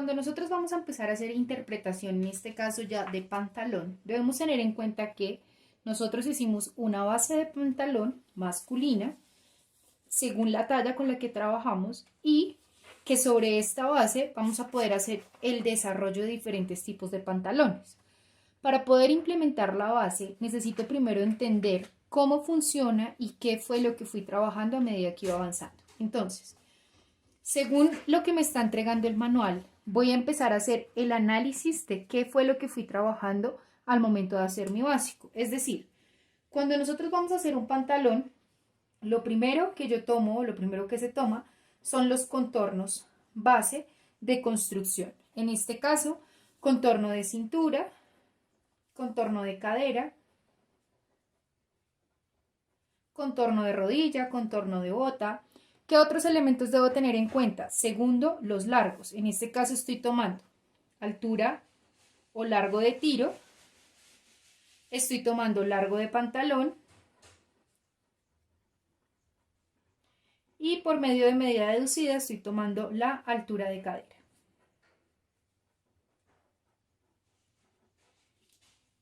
Cuando nosotros vamos a empezar a hacer interpretación, en este caso ya de pantalón, debemos tener en cuenta que nosotros hicimos una base de pantalón masculina según la talla con la que trabajamos y que sobre esta base vamos a poder hacer el desarrollo de diferentes tipos de pantalones. Para poder implementar la base necesito primero entender cómo funciona y qué fue lo que fui trabajando a medida que iba avanzando. Entonces, según lo que me está entregando el manual, voy a empezar a hacer el análisis de qué fue lo que fui trabajando al momento de hacer mi básico. Es decir, cuando nosotros vamos a hacer un pantalón, lo primero que yo tomo, lo primero que se toma, son los contornos base de construcción. En este caso, contorno de cintura, contorno de cadera, contorno de rodilla, contorno de bota. ¿Qué otros elementos debo tener en cuenta? Segundo, los largos. En este caso estoy tomando altura o largo de tiro, estoy tomando largo de pantalón y por medio de medida deducida estoy tomando la altura de cadera.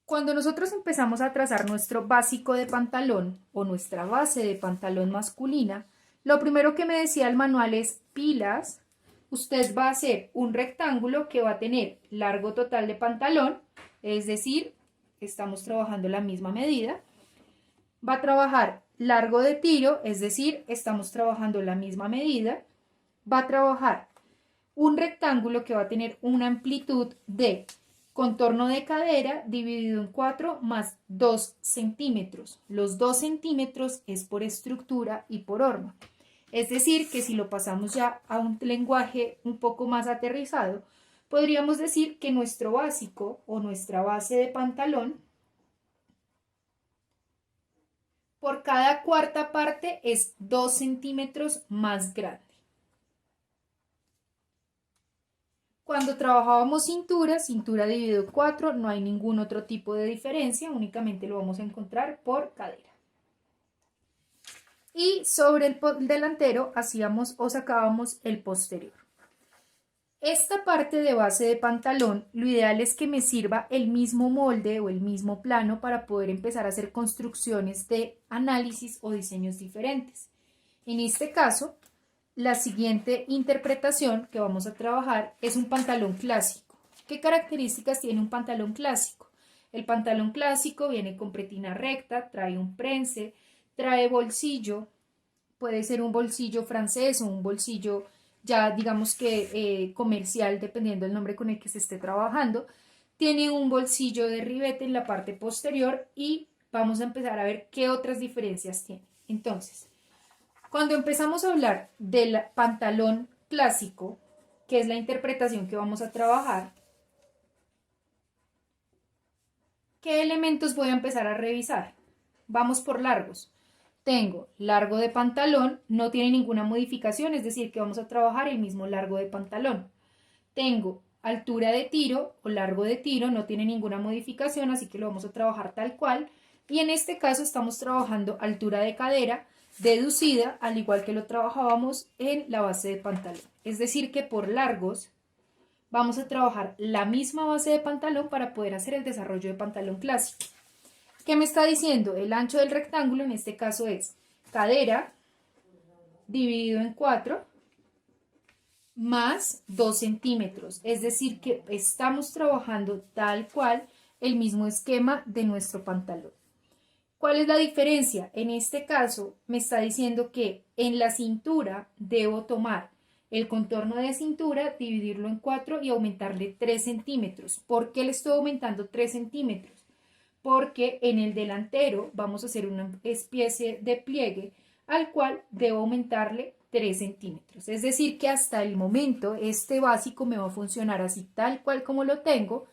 Cuando nosotros empezamos a trazar nuestro básico de pantalón o nuestra base de pantalón masculina, lo primero que me decía el manual es pilas. Usted va a hacer un rectángulo que va a tener largo total de pantalón, es decir, estamos trabajando la misma medida. Va a trabajar largo de tiro, es decir, estamos trabajando la misma medida. Va a trabajar un rectángulo que va a tener una amplitud de contorno de cadera dividido en 4 más 2 centímetros. Los 2 centímetros es por estructura y por horma. Es decir, que si lo pasamos ya a un lenguaje un poco más aterrizado, podríamos decir que nuestro básico o nuestra base de pantalón, por cada cuarta parte es 2 centímetros más grande. Cuando trabajábamos cintura, cintura dividido 4, no hay ningún otro tipo de diferencia, únicamente lo vamos a encontrar por cadera. Y sobre el delantero hacíamos o sacábamos el posterior. Esta parte de base de pantalón, lo ideal es que me sirva el mismo molde o el mismo plano para poder empezar a hacer construcciones de análisis o diseños diferentes. En este caso, la siguiente interpretación que vamos a trabajar es un pantalón clásico. ¿Qué características tiene un pantalón clásico? El pantalón clásico viene con pretina recta, trae un prense, trae bolsillo, puede ser un bolsillo francés o un bolsillo ya digamos que comercial, dependiendo del nombre con el que se esté trabajando. Tiene un bolsillo de ribete en la parte posterior y vamos a empezar a ver qué otras diferencias tiene. Entonces, cuando empezamos a hablar del pantalón clásico, que es la interpretación que vamos a trabajar, ¿qué elementos voy a empezar a revisar? Vamos por largos. Tengo largo de pantalón, no tiene ninguna modificación, es decir, que vamos a trabajar el mismo largo de pantalón. Tengo altura de tiro o largo de tiro, no tiene ninguna modificación, así que lo vamos a trabajar tal cual. Y en este caso estamos trabajando altura de cadera deducida, al igual que lo trabajábamos en la base de pantalón. Es decir, que por largos vamos a trabajar la misma base de pantalón para poder hacer el desarrollo de pantalón clásico. ¿Qué me está diciendo? El ancho del rectángulo en este caso es cadera dividido en 4 más 2 centímetros. Es decir, que estamos trabajando tal cual el mismo esquema de nuestro pantalón. ¿Cuál es la diferencia? En este caso me está diciendo que en la cintura debo tomar el contorno de cintura, dividirlo en 4 y aumentarle 3 centímetros. ¿Por qué le estoy aumentando 3 centímetros? Porque en el delantero vamos a hacer una especie de pliegue al cual debo aumentarle 3 centímetros. Es decir, que hasta el momento este básico me va a funcionar así tal cual como lo tengo.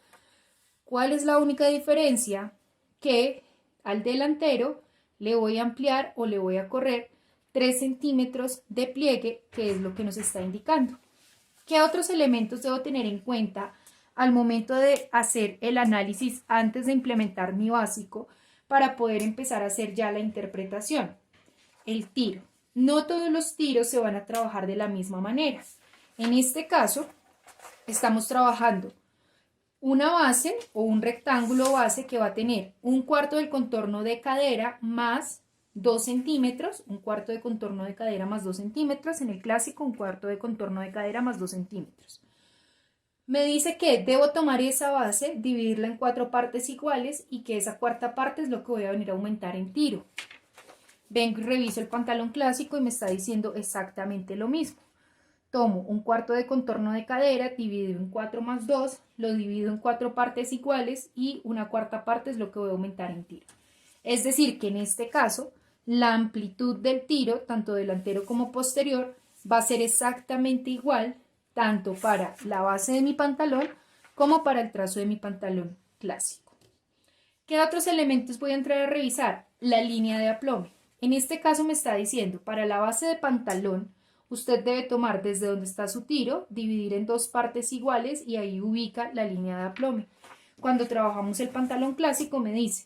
¿Cuál es la única diferencia? Que al delantero le voy a ampliar o le voy a correr 3 centímetros de pliegue, que es lo que nos está indicando. ¿Qué otros elementos debo tener en cuenta al momento de hacer el análisis antes de implementar mi básico para poder empezar a hacer ya la interpretación? El tiro. No todos los tiros se van a trabajar de la misma manera. En este caso, estamos trabajando una base o un rectángulo base que va a tener un cuarto del contorno de cadera más 2 centímetros, un cuarto de contorno de cadera más 2 centímetros, en el clásico un cuarto de contorno de cadera más 2 centímetros. Me dice que debo tomar esa base, dividirla en 4 partes iguales y que esa cuarta parte es lo que voy a venir a aumentar en tiro. Vengo y reviso el pantalón clásico y me está diciendo exactamente lo mismo. Tomo un cuarto de contorno de cadera, dividido en 4 más 2, lo divido en 4 partes iguales y una cuarta parte es lo que voy a aumentar en tiro. Es decir, que en este caso, la amplitud del tiro, tanto delantero como posterior, va a ser exactamente igual, tanto para la base de mi pantalón como para el trazo de mi pantalón clásico. ¿Qué otros elementos voy a entrar a revisar? La línea de aplome. En este caso me está diciendo, para la base de pantalón, usted debe tomar desde donde está su tiro, dividir en 2 partes iguales y ahí ubica la línea de aplome. Cuando trabajamos el pantalón clásico me dice,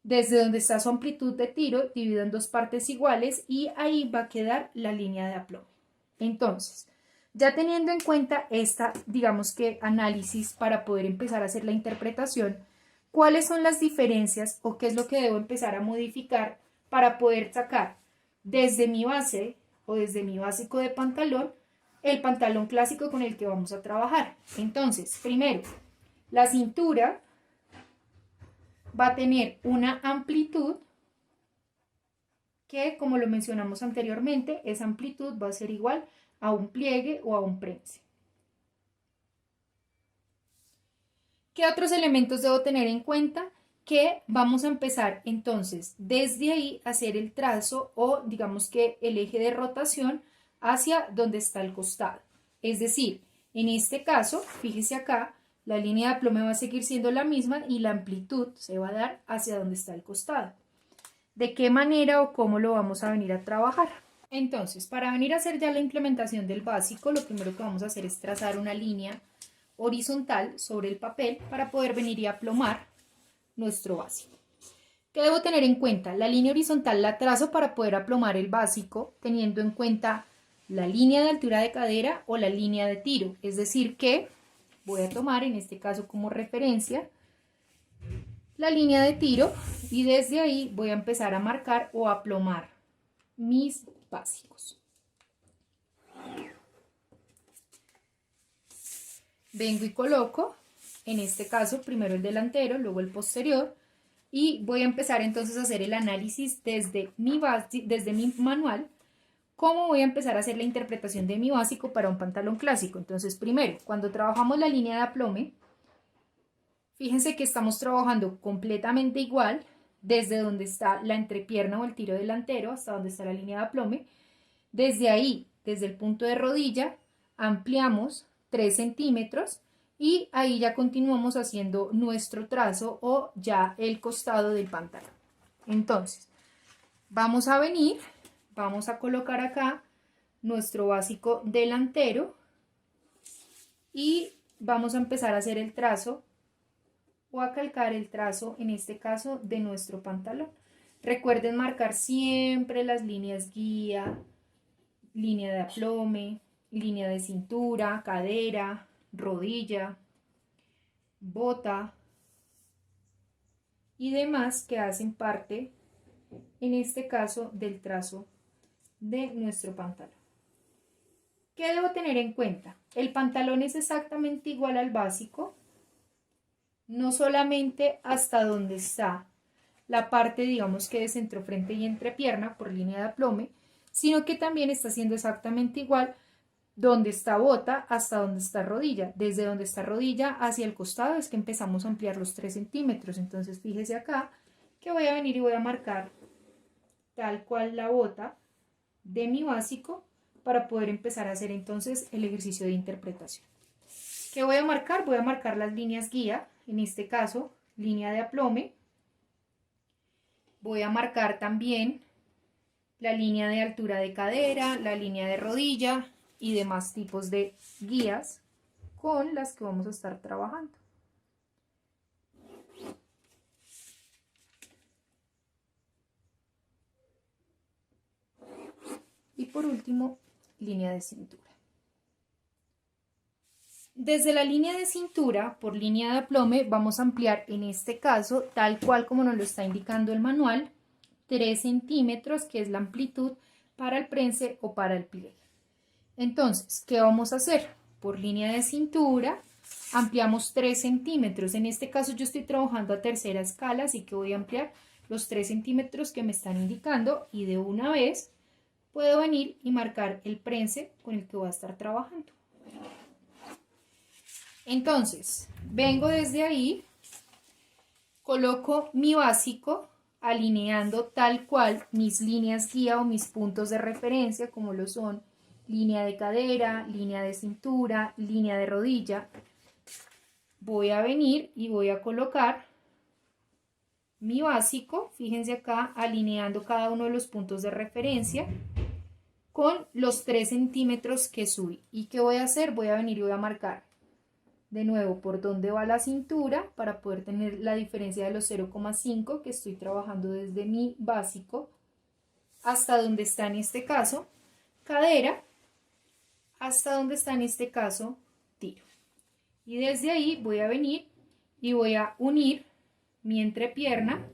desde donde está su amplitud de tiro, divido en 2 partes iguales y ahí va a quedar la línea de aplome. Entonces, ya teniendo en cuenta esta, digamos que análisis para poder empezar a hacer la interpretación, ¿cuáles son las diferencias o qué es lo que debo empezar a modificar para poder sacar desde mi base o desde mi básico de pantalón el pantalón clásico con el que vamos a trabajar? Entonces, primero, la cintura va a tener una amplitud que, como lo mencionamos anteriormente, esa amplitud va a ser igual a un pliegue o a un prense. ¿Qué otros elementos debo tener en cuenta? Que vamos a empezar entonces desde ahí a hacer el trazo o digamos que el eje de rotación hacia donde está el costado. Es decir, en este caso, fíjese acá, la línea de aplome va a seguir siendo la misma y la amplitud se va a dar hacia donde está el costado. ¿De qué manera o cómo lo vamos a venir a trabajar? Entonces, para venir a hacer ya la implementación del básico, lo primero que vamos a hacer es trazar una línea horizontal sobre el papel para poder venir y aplomar nuestro básico. ¿Qué debo tener en cuenta? La línea horizontal la trazo para poder aplomar el básico teniendo en cuenta la línea de altura de cadera o la línea de tiro. Es decir que voy a tomar en este caso como referencia la línea de tiro y desde ahí voy a empezar a marcar o a aplomar mis básicos. Vengo y coloco, en este caso, primero el delantero, luego el posterior, y voy a empezar entonces a hacer el análisis desde mi manual, cómo voy a empezar a hacer la interpretación de mi básico para un pantalón clásico. Entonces, primero, cuando trabajamos la línea de aplome, fíjense que estamos trabajando completamente igual, desde donde está la entrepierna o el tiro delantero hasta donde está la línea de aplome. Desde ahí, desde el punto de rodilla, ampliamos 3 centímetros y ahí ya continuamos haciendo nuestro trazo o ya el costado del pantalón. Entonces, vamos a venir, vamos a colocar acá nuestro básico delantero y vamos a empezar a hacer el trazo o a calcar el trazo, en este caso, de nuestro pantalón. Recuerden marcar siempre las líneas guía, línea de aplome, línea de cintura, cadera, rodilla, bota y demás que hacen parte, en este caso, del trazo de nuestro pantalón. ¿Qué debo tener en cuenta? El pantalón es exactamente igual al básico, no solamente hasta donde está la parte, digamos que de centrofrente y entrepierna por línea de aplome, sino que también está siendo exactamente igual donde está bota hasta donde está rodilla. Desde donde está rodilla hacia el costado es que empezamos a ampliar los 3 centímetros. Entonces fíjese acá que voy a venir y voy a marcar tal cual la bota de mi básico para poder empezar a hacer entonces el ejercicio de interpretación. ¿Qué voy a marcar? Voy a marcar las líneas guía, en este caso línea de aplome. Voy a marcar también la línea de altura de cadera, la línea de rodilla y demás tipos de guías con las que vamos a estar trabajando. Y por último, línea de cintura. Desde la línea de cintura por línea de aplome vamos a ampliar en este caso, tal cual como nos lo está indicando el manual, 3 centímetros, que es la amplitud para el prense o para el pliegue. Entonces, ¿qué vamos a hacer? Por línea de cintura ampliamos 3 centímetros. En este caso yo estoy trabajando a tercera escala, así que voy a ampliar los 3 centímetros que me están indicando y de una vez puedo venir y marcar el prense con el que voy a estar trabajando. Entonces, vengo desde ahí, coloco mi básico alineando tal cual mis líneas guía o mis puntos de referencia, como lo son línea de cadera, línea de cintura, línea de rodilla. Voy a venir y voy a colocar mi básico, fíjense acá, alineando cada uno de los puntos de referencia con los 3 centímetros que subí. ¿Y qué voy a hacer? Voy a venir y voy a marcar de nuevo por dónde va la cintura para poder tener la diferencia de los 0,5 que estoy trabajando desde mi básico hasta donde está en este caso cadera, hasta donde está en este caso tiro. Y desde ahí voy a venir y voy a unir mi entrepierna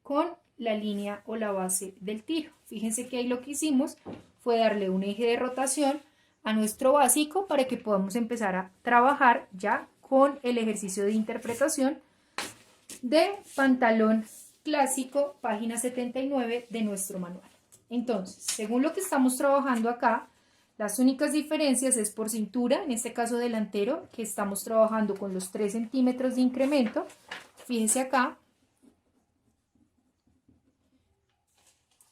con la línea o la base del tiro. Fíjense que ahí lo que hicimos fue darle un eje de rotación a nuestro básico para que podamos empezar a trabajar ya con el ejercicio de interpretación de pantalón clásico, página 79 de nuestro manual. Entonces, según lo que estamos trabajando acá, las únicas diferencias es por cintura, en este caso delantero, que estamos trabajando con los 3 centímetros de incremento. Fíjense acá,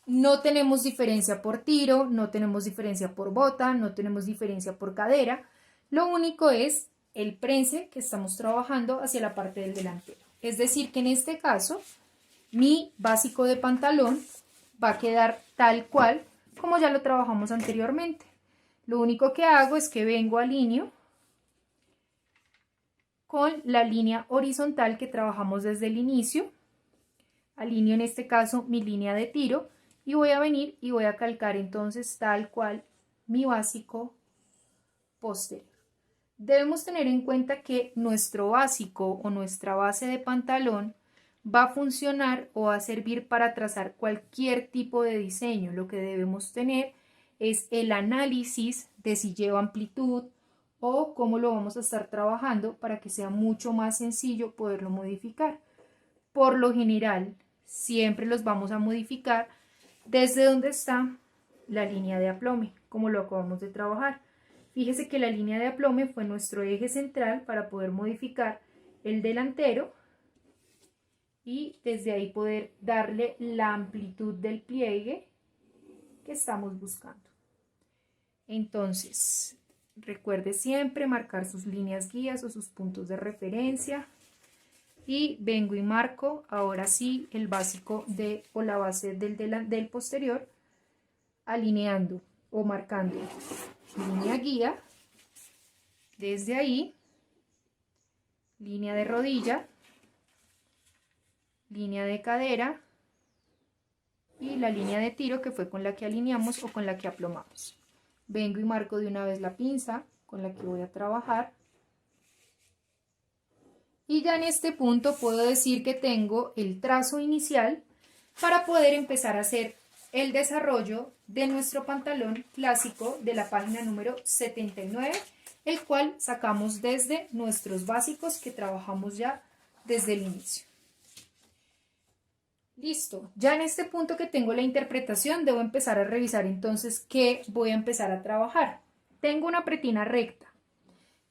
no tenemos diferencia por tiro, no tenemos diferencia por bota, no tenemos diferencia por cadera. Lo único es el prense que estamos trabajando hacia la parte del delantero. Es decir que en este caso, mi básico de pantalón va a quedar tal cual como ya lo trabajamos anteriormente. Lo único que hago es que vengo alineo con la línea horizontal que trabajamos desde el inicio. Alineo en este caso mi línea de tiro. Y voy a venir y voy a calcar entonces tal cual mi básico posterior. Debemos tener en cuenta que nuestro básico o nuestra base de pantalón va a funcionar o va a servir para trazar cualquier tipo de diseño. Lo que debemos tener es el análisis de si lleva amplitud o cómo lo vamos a estar trabajando para que sea mucho más sencillo poderlo modificar. Por lo general, siempre los vamos a modificar desde donde está la línea de aplome, como lo acabamos de trabajar. Fíjese que la línea de aplome fue nuestro eje central para poder modificar el delantero y desde ahí poder darle la amplitud del pliegue que estamos buscando. Entonces, recuerde siempre marcar sus líneas guías o sus puntos de referencia. Y vengo y marco ahora sí el básico o la base del posterior, alineando o marcando línea guía, desde ahí, línea de rodilla, línea de cadera y la línea de tiro que fue con la que alineamos o con la que aplomamos. Vengo y marco de una vez la pinza con la que voy a trabajar. Y ya en este punto puedo decir que tengo el trazo inicial para poder empezar a hacer el desarrollo de nuestro pantalón clásico de la página número 79, el cual sacamos desde nuestros básicos que trabajamos ya desde el inicio. Listo, ya en este punto que tengo la interpretación debo empezar a revisar entonces qué voy a empezar a trabajar. Tengo una pretina recta.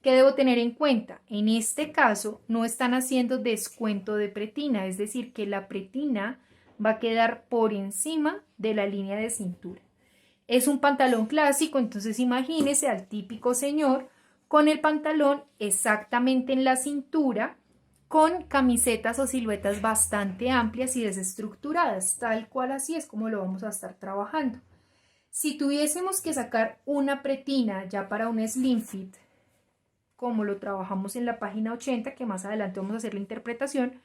¿Qué debo tener en cuenta? En este caso no están haciendo descuento de pretina, es decir, que la pretina va a quedar por encima de la línea de cintura. Es un pantalón clásico, entonces imagínese al típico señor con el pantalón exactamente en la cintura, con camisetas o siluetas bastante amplias y desestructuradas, tal cual así es como lo vamos a estar trabajando. Si tuviésemos que sacar una pretina ya para un slim fit, como lo trabajamos en la página 80, que más adelante vamos a hacer la interpretación,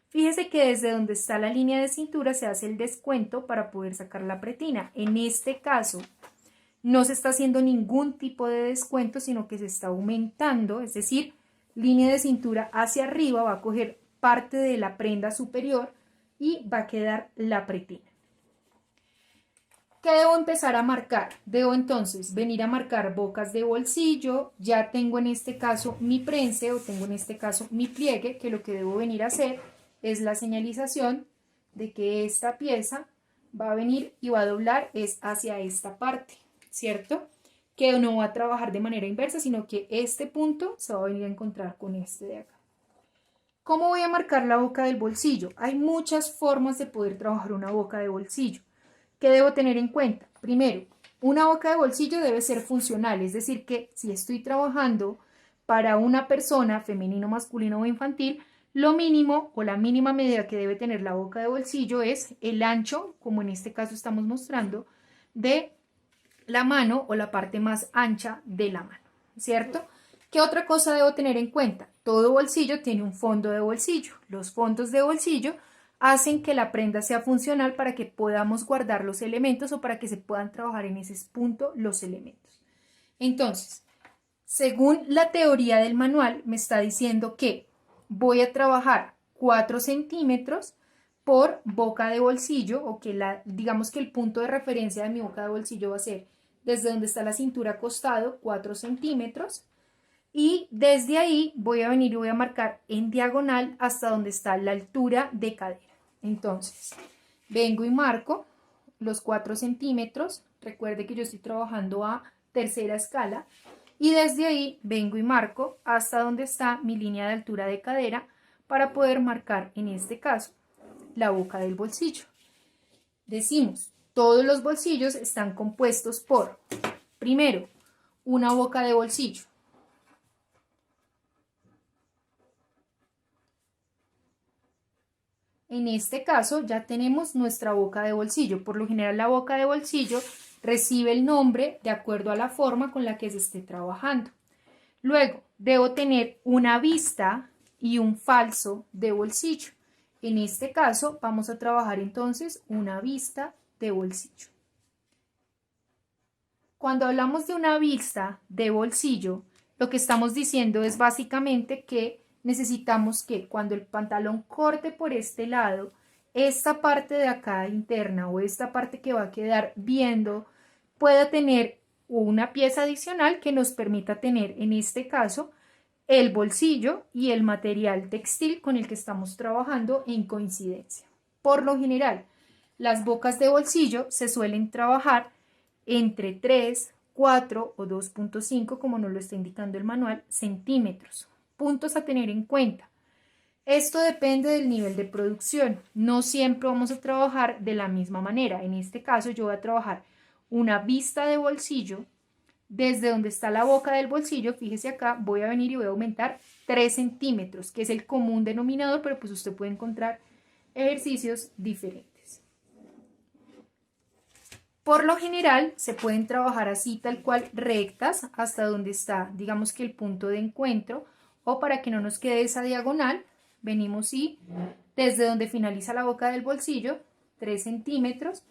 fíjese que desde donde está la línea de cintura se hace el descuento para poder sacar la pretina. En este caso, no se está haciendo ningún tipo de descuento, sino que se está aumentando, es decir, línea de cintura hacia arriba va a coger parte de la prenda superior y va a quedar la pretina. ¿Qué debo empezar a marcar? Debo entonces venir a marcar bocas de bolsillo, ya tengo en este caso mi prense o tengo en este caso mi pliegue, que lo que debo venir a hacer es la señalización de que esta pieza va a venir y va a doblar es hacia esta parte, ¿cierto? Que no va a trabajar de manera inversa, sino que este punto se va a venir a encontrar con este de acá. ¿Cómo voy a marcar la boca del bolsillo? Hay muchas formas de poder trabajar una boca de bolsillo. ¿Qué debo tener en cuenta? Primero, una boca de bolsillo debe ser funcional, es decir, que si estoy trabajando para una persona, femenino, masculino o infantil, lo mínimo o la mínima medida que debe tener la boca de bolsillo es el ancho, como en este caso estamos mostrando, de la mano o la parte más ancha de la mano, ¿cierto? ¿Qué otra cosa debo tener en cuenta? Todo bolsillo tiene un fondo de bolsillo. Los fondos de bolsillo hacen que la prenda sea funcional para que podamos guardar los elementos o para que se puedan trabajar en ese punto los elementos. Entonces, según la teoría del manual, me está diciendo que voy a trabajar 4 centímetros por boca de bolsillo, o que digamos que el punto de referencia de mi boca de bolsillo va a ser desde donde está la cintura costado, 4 centímetros, y desde ahí voy a venir y voy a marcar en diagonal hasta donde está la altura de cadera. Entonces, vengo y marco los 4 centímetros, recuerde que yo estoy trabajando a tercera escala, y desde ahí vengo y marco hasta donde está mi línea de altura de cadera para poder marcar, en este caso, la boca del bolsillo. Decimos, todos los bolsillos están compuestos por, primero, una boca de bolsillo. En este caso ya tenemos nuestra boca de bolsillo. Por lo general la boca de bolsillo recibe el nombre de acuerdo a la forma con la que se esté trabajando. Luego debo tener una vista y un falso de bolsillo. En este caso vamos a trabajar entonces una vista de bolsillo. Cuando hablamos de una vista de bolsillo, lo que estamos diciendo es básicamente que necesitamos que cuando el pantalón corte por este lado, esta parte de acá interna o esta parte que va a quedar viendo pueda tener una pieza adicional que nos permita tener, en este caso, el bolsillo y el material textil con el que estamos trabajando en coincidencia. Por lo general, las bocas de bolsillo se suelen trabajar entre 3, 4 o 2.5, como nos lo está indicando el manual, centímetros. Puntos a tener en cuenta. Esto depende del nivel de producción. No siempre vamos a trabajar de la misma manera. En este caso yo voy a trabajar una vista de bolsillo desde donde está la boca del bolsillo. Fíjese acá, voy a venir y voy a aumentar 3 centímetros, que es el común denominador, pero pues usted puede encontrar ejercicios diferentes. Por lo general se pueden trabajar así tal cual rectas hasta donde está, digamos que el punto de encuentro, o para que no nos quede esa diagonal, venimos y desde donde finaliza la boca del bolsillo, 3 centímetros,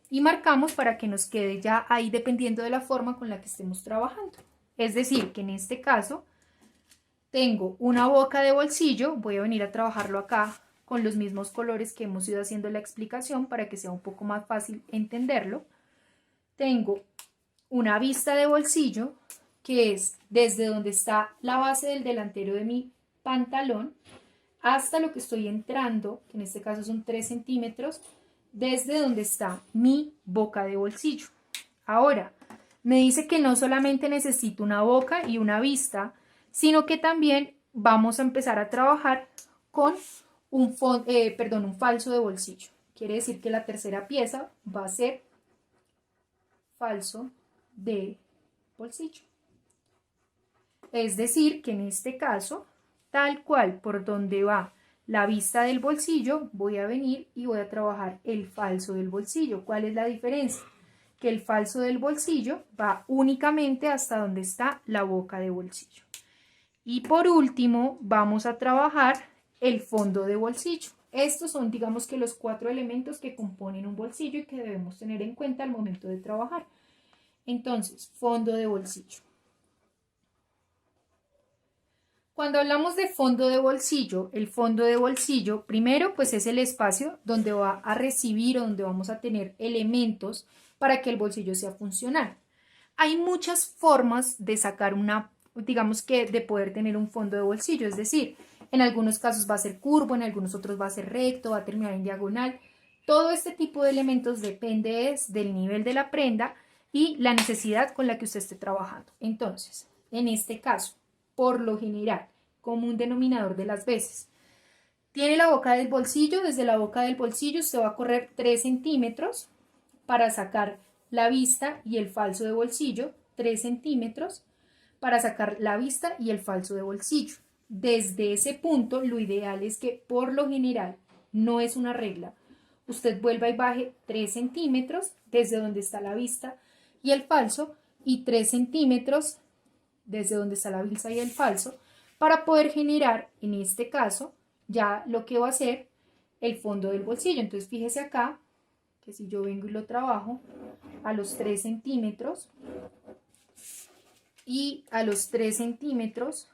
y marcamos para que nos quede ya ahí dependiendo de la forma con la que estemos trabajando. Es decir, que en este caso tengo una boca de bolsillo, voy a venir a trabajarlo acá con los mismos colores que hemos ido haciendo la explicación para que sea un poco más fácil entenderlo. Tengo una vista de bolsillo que es desde donde está la base del delantero de mi pantalón hasta lo que estoy entrando, que en este caso son 3 centímetros, desde donde está mi boca de bolsillo. Ahora, me dice que no solamente necesito una boca y una vista, sino que también vamos a empezar a trabajar con un falso de bolsillo. Quiere decir que la tercera pieza va a ser falso de bolsillo. Es decir, que en este caso, tal cual por donde va la vista del bolsillo, voy a venir y voy a trabajar el falso del bolsillo. ¿Cuál es la diferencia? Que el falso del bolsillo va únicamente hasta donde está la boca de bolsillo. Y por último, vamos a trabajar el fondo de bolsillo. Estos son, digamos que los 4 elementos que componen un bolsillo y que debemos tener en cuenta al momento de trabajar. Entonces, fondo de bolsillo. Cuando hablamos de fondo de bolsillo, el fondo de bolsillo, primero, pues es el espacio donde va a recibir o donde vamos a tener elementos para que el bolsillo sea funcional. Hay muchas formas de sacar digamos que de poder tener un fondo de bolsillo, es decir, en algunos casos va a ser curvo, en algunos otros va a ser recto, va a terminar en diagonal. Todo este tipo de elementos depende del nivel de la prenda y la necesidad con la que usted esté trabajando. Entonces, en este caso, por lo general, como un denominador de las veces, tiene la boca del bolsillo, desde la boca del bolsillo usted va a correr 3 centímetros para sacar la vista y el falso de bolsillo, 3 centímetros para sacar la vista y el falso de bolsillo. Desde ese punto, lo ideal es que por lo general, no es una regla, usted vuelva y baje 3 centímetros desde donde está la vista y el falso y 3 centímetros desde donde está la vista y el falso para poder generar, en este caso, ya lo que va a ser el fondo del bolsillo. Entonces, fíjese acá que si yo vengo y lo trabajo a los 3 centímetros y a los 3 centímetros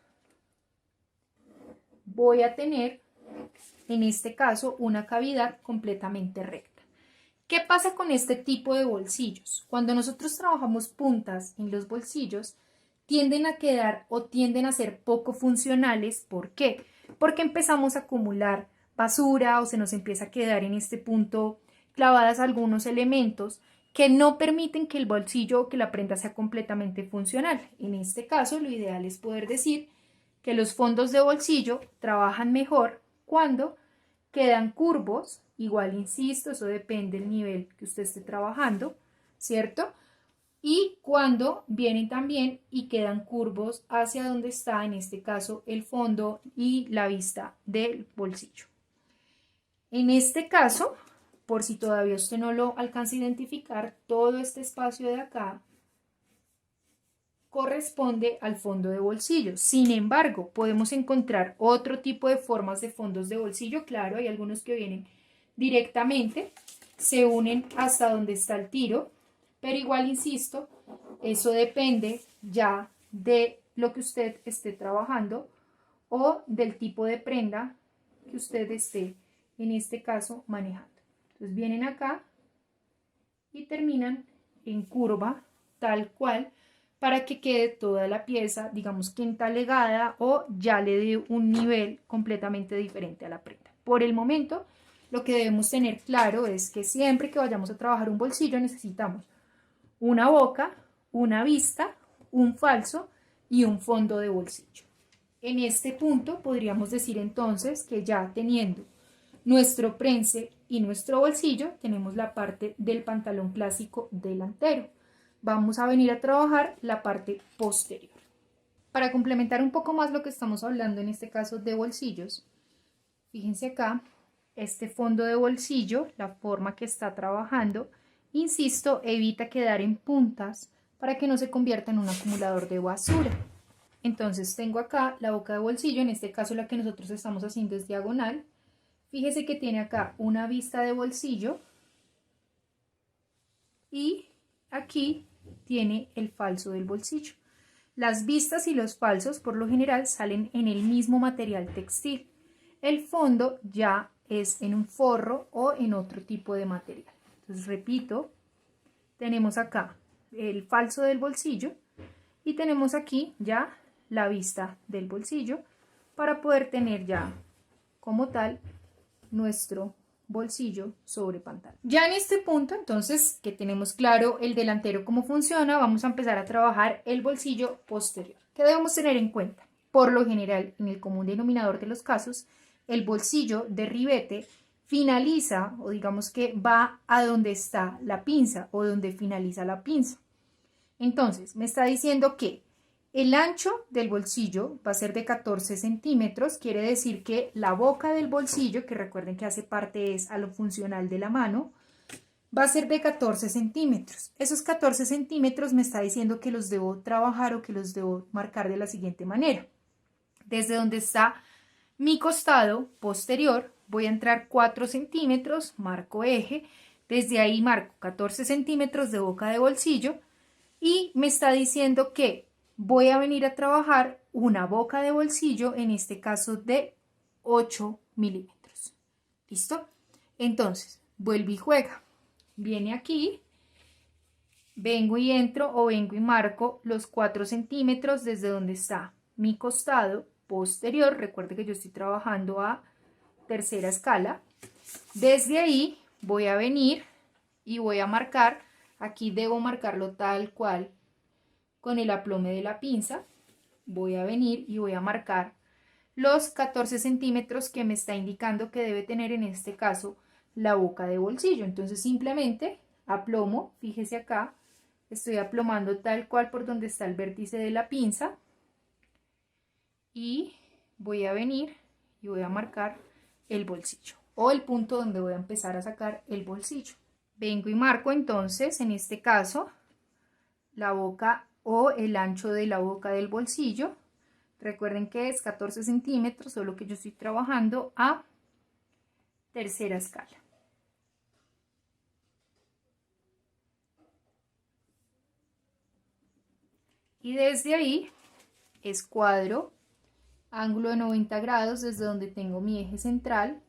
voy a tener, en este caso, una cavidad completamente recta. ¿Qué pasa con este tipo de bolsillos? Cuando nosotros trabajamos puntas en los bolsillos, tienden a quedar o tienden a ser poco funcionales. ¿Por qué? Porque empezamos a acumular basura o se nos empieza a quedar en este punto clavadas algunos elementos que no permiten que el bolsillo o que la prenda sea completamente funcional. En este caso, lo ideal es poder decir que los fondos de bolsillo trabajan mejor cuando quedan curvos. Igual, insisto, eso depende del nivel que usted esté trabajando, ¿cierto? Y cuando vienen también y quedan curvos hacia donde está, en este caso, el fondo y la vista del bolsillo. En este caso, por si todavía usted no lo alcanza a identificar, todo este espacio de acá corresponde al fondo de bolsillo. Sin embargo, podemos encontrar otro tipo de formas de fondos de bolsillo. Claro, hay algunos que vienen directamente, se unen hasta donde está el tiro, pero igual, insisto, eso depende ya de lo que usted esté trabajando o del tipo de prenda que usted esté, en este caso, manejando. Entonces vienen acá y terminan en curva, tal cual, para que quede toda la pieza, digamos que entalegada o ya le dé un nivel completamente diferente a la prenda. Por el momento, lo que debemos tener claro es que siempre que vayamos a trabajar un bolsillo necesitamos una boca, una vista, un falso y un fondo de bolsillo. En este punto podríamos decir entonces que ya teniendo nuestro prense y nuestro bolsillo, tenemos la parte del pantalón clásico delantero. Vamos a venir a trabajar la parte posterior. Para complementar un poco más lo que estamos hablando en este caso de bolsillos, fíjense acá, este fondo de bolsillo, la forma que está trabajando, insisto, evita quedar en puntas para que no se convierta en un acumulador de basura. Entonces tengo acá la boca de bolsillo, en este caso la que nosotros estamos haciendo es diagonal. Fíjese que tiene acá una vista de bolsillo y aquí tiene el falso del bolsillo. Las vistas y los falsos por lo general salen en el mismo material textil. El fondo ya es en un forro o en otro tipo de material. Entonces repito, tenemos acá el falso del bolsillo y tenemos aquí ya la vista del bolsillo para poder tener ya como tal nuestro bolsillo sobre pantalón. Ya en este punto, entonces, que tenemos claro el delantero cómo funciona, vamos a empezar a trabajar el bolsillo posterior. ¿Qué debemos tener en cuenta? Por lo general, en el común denominador de los casos, el bolsillo de ribete finaliza, o digamos que va a donde está la pinza o donde finaliza la pinza. Entonces, me está diciendo que el ancho del bolsillo va a ser de 14 centímetros, quiere decir que la boca del bolsillo, que recuerden que hace parte es a lo funcional de la mano, va a ser de 14 centímetros. Esos 14 centímetros me está diciendo que los debo trabajar o que los debo marcar de la siguiente manera. Desde donde está mi costado posterior, voy a entrar 4 centímetros, marco eje, desde ahí marco 14 centímetros de boca de bolsillo, Y me está diciendo que voy a venir a trabajar una boca de bolsillo, en este caso de 8 milímetros. ¿Listo? Entonces, vuelve y juega. Viene aquí, vengo y entro o vengo y marco los 4 centímetros desde donde está mi costado posterior. Recuerde que yo estoy trabajando a tercera escala. Desde ahí voy a venir y voy a marcar, aquí debo marcarlo tal cual con el aplome de la pinza. Voy a venir y voy a marcar los 14 centímetros que me está indicando que debe tener en este caso la boca de bolsillo. Entonces simplemente aplomo, fíjese acá, estoy aplomando tal cual por donde está el vértice de la pinza y voy a venir y voy a marcar el bolsillo o el punto donde voy a empezar a sacar el bolsillo. Vengo y marco entonces, en este caso, la boca o el ancho de la boca del bolsillo. Recuerden que es 14 centímetros, solo que yo estoy trabajando a tercera escala. Y desde ahí escuadro ángulo de 90 grados desde donde tengo mi eje central,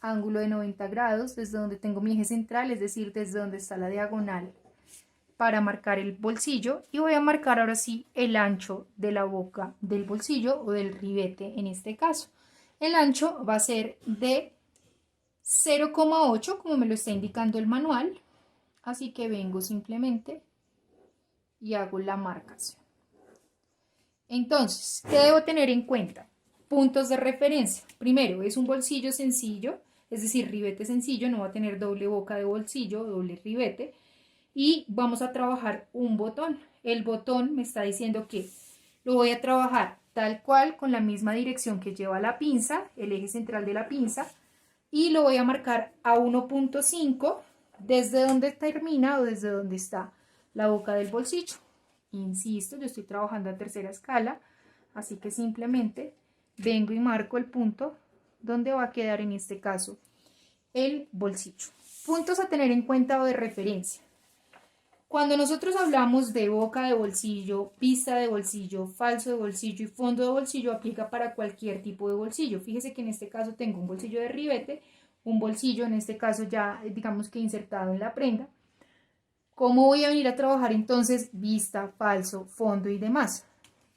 ángulo de 90 grados desde donde tengo mi eje central, es decir, desde donde está la diagonal, para marcar el bolsillo, y voy a marcar ahora sí el ancho de la boca del bolsillo o del ribete en este caso. El ancho va a ser de 0,8 como me lo está indicando el manual, así que vengo simplemente y hago la marcación. Entonces, ¿qué debo tener en cuenta? Puntos de referencia. Primero, es un bolsillo sencillo, es decir, ribete sencillo, no va a tener doble boca de bolsillo, doble ribete. Y vamos a trabajar un botón. El botón me está diciendo que lo voy a trabajar tal cual con la misma dirección que lleva la pinza, el eje central de la pinza, y lo voy a marcar a 1.5 desde donde termina o desde donde está la boca del bolsillo. Insisto, yo estoy trabajando a tercera escala, así que simplemente vengo y marco el punto donde va a quedar en este caso el bolsillo. Puntos a tener en cuenta o de referencia. Cuando nosotros hablamos de boca de bolsillo, pista de bolsillo, falso de bolsillo y fondo de bolsillo, aplica para cualquier tipo de bolsillo. Fíjese que en este caso tengo un bolsillo de ribete, un bolsillo en este caso ya digamos que insertado en la prenda. ¿Cómo voy a venir a trabajar entonces vista, falso, fondo y demás?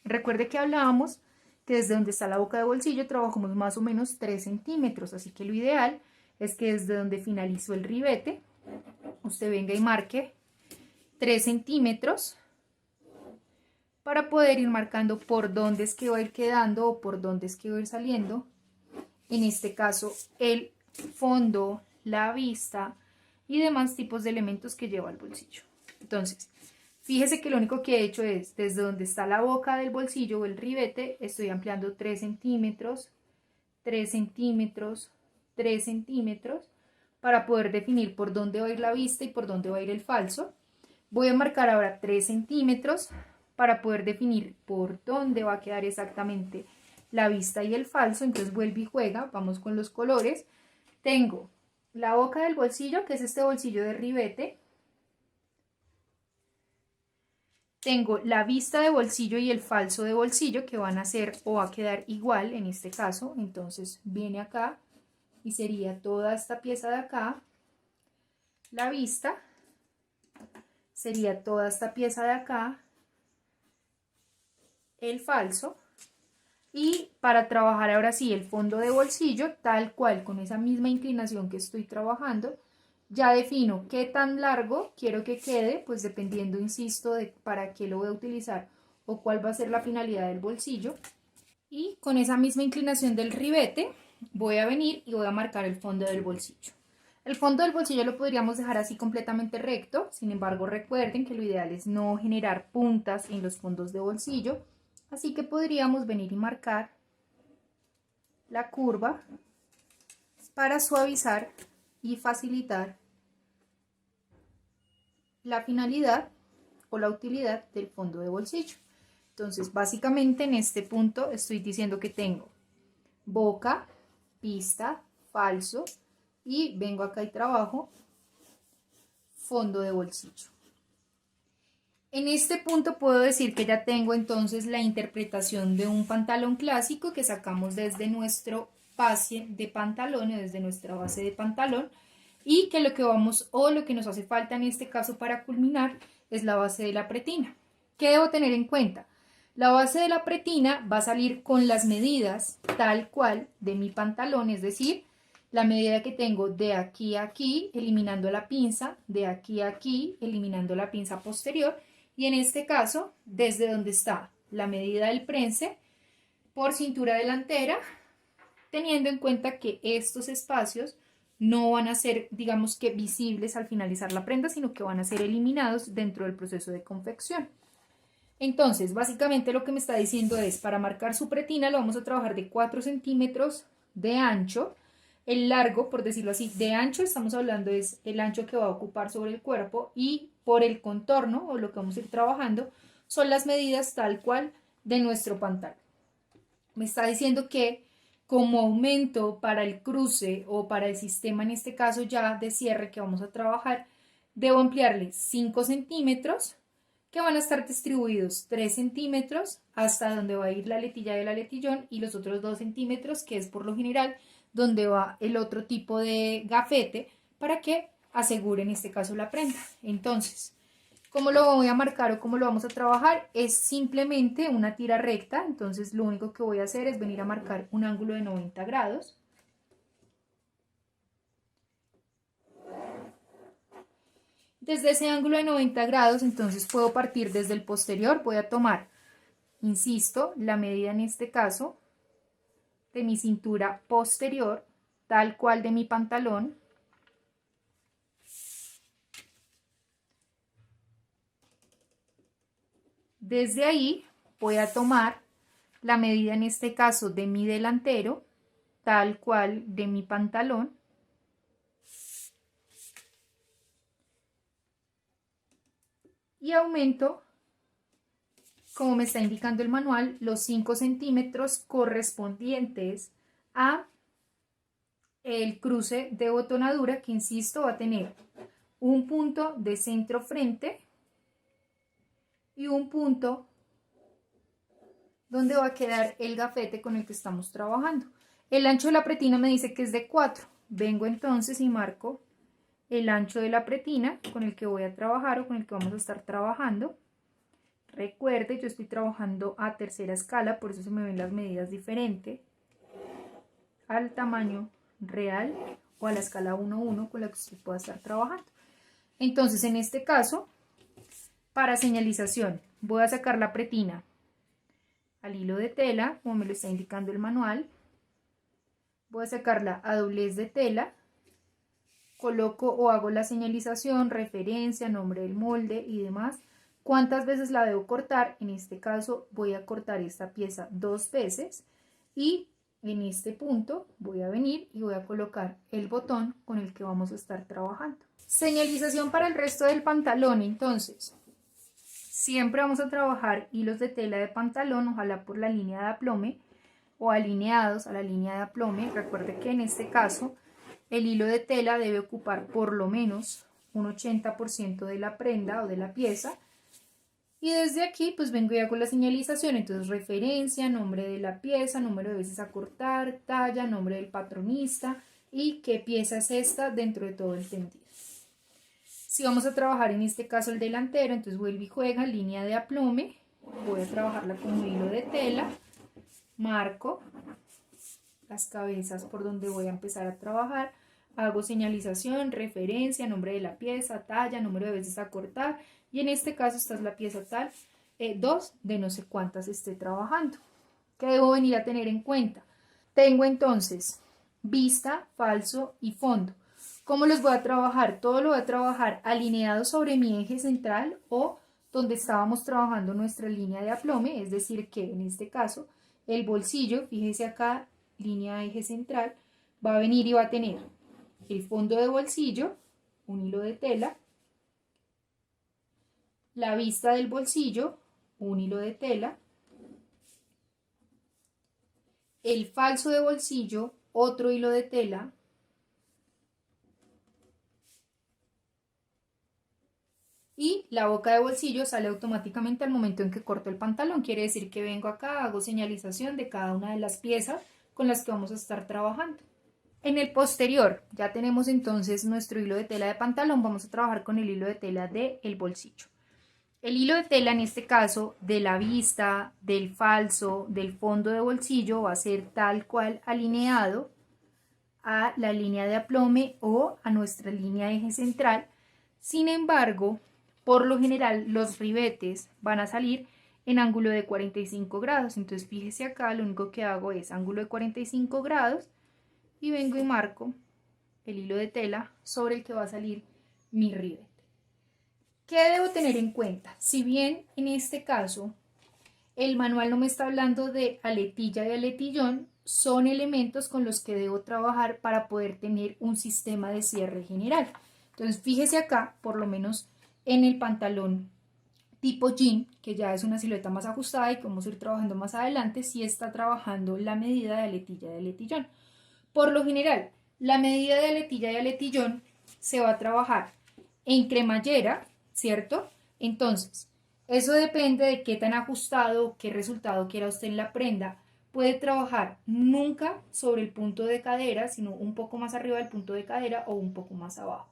Recuerde que hablábamos que desde donde está la boca de bolsillo trabajamos más o menos 3 centímetros, así que lo ideal es que desde donde finalizó el ribete, usted venga y marque 3 centímetros para poder ir marcando por dónde es que va a ir quedando o por dónde es que va a ir saliendo, en este caso el fondo, la vista y demás tipos de elementos que lleva el bolsillo. Entonces, fíjese que lo único que he hecho es, desde donde está la boca del bolsillo o el ribete, estoy ampliando 3 centímetros, 3 centímetros, 3 centímetros, para poder definir por dónde va a ir la vista y por dónde va a ir el falso. Voy a marcar ahora 3 centímetros para poder definir por dónde va a quedar exactamente la vista y el falso. Entonces vuelve y juega, vamos con los colores. Tengo la boca del bolsillo, que es este bolsillo de ribete. Tengo la vista de bolsillo y el falso de bolsillo, que van a ser o va a quedar igual en este caso. Entonces viene acá y sería toda esta pieza de acá, la vista. Sería toda esta pieza de acá, el falso. Y para trabajar ahora sí el fondo de bolsillo, tal cual, con esa misma inclinación que estoy trabajando, ya defino qué tan largo quiero que quede, pues dependiendo, insisto, de para qué lo voy a utilizar o cuál va a ser la finalidad del bolsillo. Y con esa misma inclinación del ribete, voy a venir y voy a marcar el fondo del bolsillo. El fondo del bolsillo lo podríamos dejar así completamente recto, sin embargo recuerden que lo ideal es no generar puntas en los fondos de bolsillo, así que podríamos venir y marcar la curva para suavizar y facilitar la finalidad o la utilidad del fondo de bolsillo. Entonces básicamente en este punto estoy diciendo que tengo boca, pista, falso, y vengo acá y trabajo fondo de bolsillo. En este punto puedo decir que ya tengo entonces la interpretación de un pantalón clásico que sacamos desde nuestro pase de pantalón o desde nuestra base de pantalón, y que lo que vamos o lo que nos hace falta en este caso para culminar es la base de la pretina. ¿Qué debo tener en cuenta? La base de la pretina va a salir con las medidas tal cual de mi pantalón, es decir, la medida que tengo de aquí a aquí, eliminando la pinza, de aquí a aquí, eliminando la pinza posterior, y en este caso, desde donde está la medida del prense por cintura delantera, teniendo en cuenta que estos espacios no van a ser, digamos que visibles al finalizar la prenda, sino que van a ser eliminados dentro del proceso de confección. Entonces, básicamente lo que me está diciendo es, para marcar su pretina lo vamos a trabajar de 4 centímetros de ancho. El largo, por decirlo así, de ancho, estamos hablando es el ancho que va a ocupar sobre el cuerpo, y por el contorno, o lo que vamos a ir trabajando, son las medidas tal cual de nuestro pantalón. Me está diciendo que como aumento para el cruce o para el sistema, en este caso ya de cierre que vamos a trabajar, debo ampliarle 5 centímetros, que van a estar distribuidos 3 centímetros hasta donde va a ir la letilla del aletillón, y los otros 2 centímetros, que es por lo general donde va el otro tipo de gafete, para que asegure en este caso la prenda. Entonces, ¿cómo lo voy a marcar o cómo lo vamos a trabajar? Es simplemente una tira recta. Entonces lo único que voy a hacer es venir a marcar un ángulo de 90 grados. Desde ese ángulo de 90 grados, entonces puedo partir desde el posterior. Voy a tomar, insisto, la medida en este caso de mi cintura posterior, tal cual de mi pantalón. Desde ahí voy a tomar la medida en este caso de mi delantero, tal cual de mi pantalón. Y aumento, como me está indicando el manual, los 5 centímetros correspondientes a el cruce de botonadura, que insisto va a tener un punto de centro frente y un punto donde va a quedar el gafete con el que estamos trabajando. El ancho de la pretina me dice que es de 4. Vengo entonces y marco el ancho de la pretina con el que voy a trabajar o con el que vamos a estar trabajando. Recuerde, yo estoy trabajando a tercera escala, por eso se me ven las medidas diferentes al tamaño real o a la escala 1:1 con la que usted pueda estar trabajando. Entonces, en este caso, para señalización, voy a sacar la pretina al hilo de tela, como me lo está indicando el manual. Voy a sacarla a doblez de tela, coloco o hago la señalización, referencia, nombre del molde y demás. ¿Cuántas veces la debo cortar? En este caso voy a cortar esta pieza 2 veces, y en este punto voy a venir y voy a colocar el botón con el que vamos a estar trabajando. Señalización para el resto del pantalón. Entonces, siempre vamos a trabajar hilos de tela de pantalón, ojalá por la línea de aplome o alineados a la línea de aplome. Recuerde que en este caso el hilo de tela debe ocupar por lo menos un 80% de la prenda o de la pieza. Y desde aquí pues vengo y hago la señalización. Entonces, referencia, nombre de la pieza, número de veces a cortar, talla, nombre del patronista y qué pieza es esta dentro de todo el tendido. Si vamos a trabajar en este caso el delantero, entonces vuelvo y juega línea de aplome, voy a trabajarla con un hilo de tela, marco las cabezas por donde voy a empezar a trabajar, hago señalización, referencia, nombre de la pieza, talla, número de veces a cortar, y en este caso esta es la pieza tal 2 de no sé cuántas esté trabajando. ¿Qué debo venir a tener en cuenta? Tengo entonces vista, falso y fondo. ¿Cómo los voy a trabajar? Todo lo voy a trabajar alineado sobre mi eje central o donde estábamos trabajando nuestra línea de aplome, es decir que en este caso el bolsillo, fíjese acá, línea eje central, va a venir y va a tener el fondo de bolsillo, un hilo de tela, la vista del bolsillo, un hilo de tela, el falso de bolsillo, otro hilo de tela, y la boca de bolsillo sale automáticamente al momento en que corto el pantalón. Quiere decir que vengo acá, hago señalización de cada una de las piezas con las que vamos a estar trabajando. En el posterior ya tenemos entonces nuestro hilo de tela de pantalón, vamos a trabajar con el hilo de tela del bolsillo. El hilo de tela en este caso de la vista, del falso, del fondo de bolsillo va a ser tal cual alineado a la línea de aplome o a nuestra línea de eje central. Sin embargo, por lo general los ribetes van a salir en ángulo de 45 grados. Entonces fíjese acá, lo único que hago es ángulo de 45 grados y vengo y marco el hilo de tela sobre el que va a salir mi ribete. ¿Qué debo tener en cuenta? Si bien en este caso el manual no me está hablando de aletilla y aletillón, son elementos con los que debo trabajar para poder tener un sistema de cierre general. Entonces fíjese acá, por lo menos en el pantalón tipo jean, que ya es una silueta más ajustada y que vamos a ir trabajando más adelante, sí está trabajando la medida de aletilla y aletillón. Por lo general, la medida de aletilla y aletillón se va a trabajar en cremallera, ¿cierto? Entonces, eso depende de qué tan ajustado, qué resultado quiera usted en la prenda. Puede trabajar nunca sobre el punto de cadera, sino un poco más arriba del punto de cadera o un poco más abajo.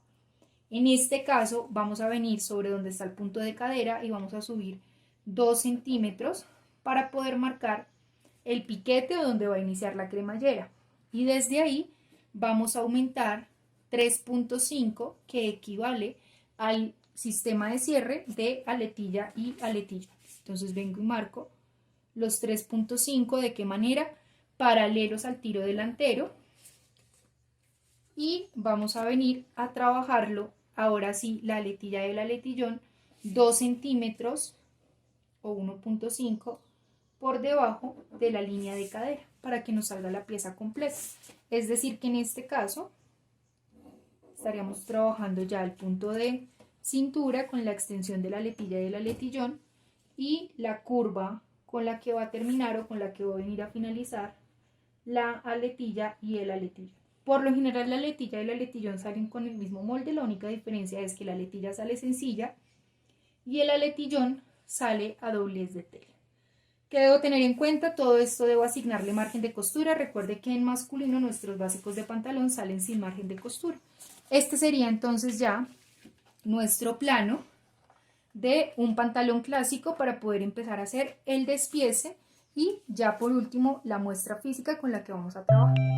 En este caso, vamos a venir sobre donde está el punto de cadera y vamos a subir 2 centímetros para poder marcar el piquete o donde va a iniciar la cremallera. Y desde ahí vamos a aumentar 3.5, que equivale al sistema de cierre de aletilla y aletilla. Entonces vengo y marco los 3.5, ¿de qué manera? Paralelos al tiro delantero. Y vamos a venir a trabajarlo, ahora sí, la aletilla y el aletillón, 2 centímetros o 1.5 por debajo de la línea de cadera para que nos salga la pieza completa. Es decir que en este caso estaríamos trabajando ya el punto de cintura con la extensión de la aletilla y el aletillón y la curva con la que va a terminar o con la que va a venir a finalizar la aletilla y el aletillón. Por lo general la aletilla y el aletillón salen con el mismo molde, la única diferencia es que la aletilla sale sencilla y el aletillón sale a doblez de tela. ¿Qué debo tener en cuenta? Todo esto debo asignarle margen de costura. Recuerde que en masculino nuestros básicos de pantalón salen sin margen de costura. Este sería entonces ya nuestro plano de un pantalón clásico para poder empezar a hacer el despiece y ya por último la muestra física con la que vamos a trabajar.